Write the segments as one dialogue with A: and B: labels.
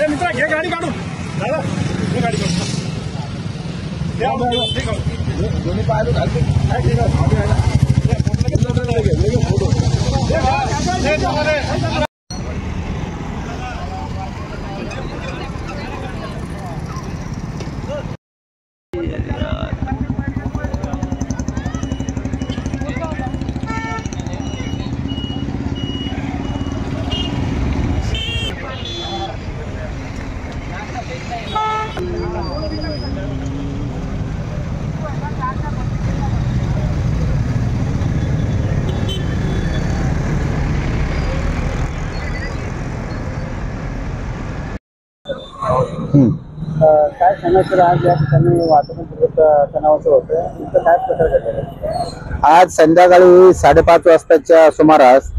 A: मित्रा घे गाडी काढून दादा घे गाडी काढून दोन्ही पाय घालते ठीक आहे
B: काय सांगायचं आज या ठिकाणी वाहतूक तणावाचं होतं इथं काय प्रकार घडलेला? आज संध्याकाळी 5:30 वाजताच्या सुमारास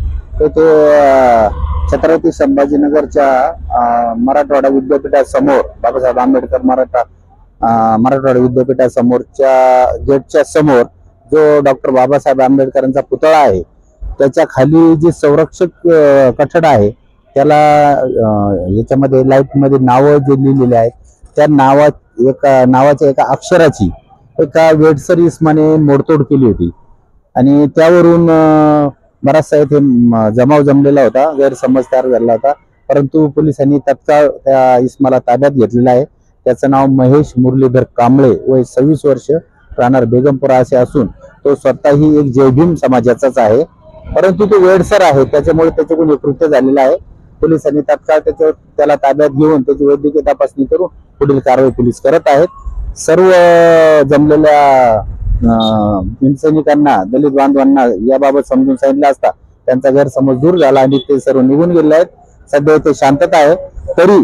B: तेथे छत्रपती संभाजीनगरच्या मराठवाडा विद्यापीठासमोर बाबासाहेब आंबेडकर मराठवाडा विद्यापीठासमोरच्या गेटच्या समोर जो डॉक्टर बाबासाहेब आंबेडकरांचा पुतळा आहे त्याच्या खाली जे संरक्षक कठड आहे त्याला याच्यामध्ये लाईट मध्ये नावं जे लिहिलेले आहेत त्या नावाच्या एका अक्षराची एका वेडसर इस्माने मोडतोड केली होती आणि त्यावरून बराचसा इथे जमाव जमलेला होता, गैरसमज तयार झाला होता. परंतु पोलिसांनी तत्काळ त्या इस्माला ताब्यात घेतलेला आहे. त्याचं नाव महेश मुरलीधर कांबळे, वय 26 वर्ष, राहणार बेगमपुरा असे असून तो स्वतःही एक जयभीम समाजाचाच आहे. परंतु तो वेडसर आहे त्याच्यामुळे त्याच्याकडून हे कृत्य झालेलं आहे. पोलिसांनी तत्काळ त्याला ताब्यात घेऊन त्याची वैद्यकीय तपासणी करून पुढील कारवाई पोलीस करत आहेत. सर्व जमलेल्या हिंसैनिकांना, दलित बांधवांना याबाबत समजून सांगितलं असता त्यांचा गैरसमज दूर झाला आणि ते सर्व निघून गेले आहेत. सध्या इथे शांतता आहे. तरी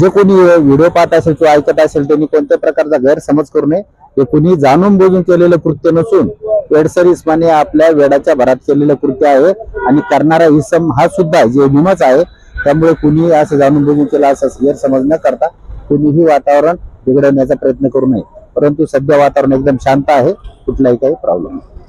B: जे कोणी व्हिडिओ पाहत असेल किंवा ऐकत असेल त्यांनी कोणत्या प्रकारचा गैरसमज करू नये. हे कुणी जाणून बुजून केलेलं कृत्य नसून वेडसर इस्माने आपल्या वेडाच्या भरात केलेलं कृत्य आहे आणि करणारा इसम हा सुद्धा जयभीमच आहे. त्यामुळे कुणी असं जाणून बुजून केला असं गैरसमज न करता कुणीही वातावरण बिघडवण्याचा प्रयत्न करू नये. परंतु सध्या वातावरण एकदम शांत आहे, कुठलाही काही प्रॉब्लेम नाही.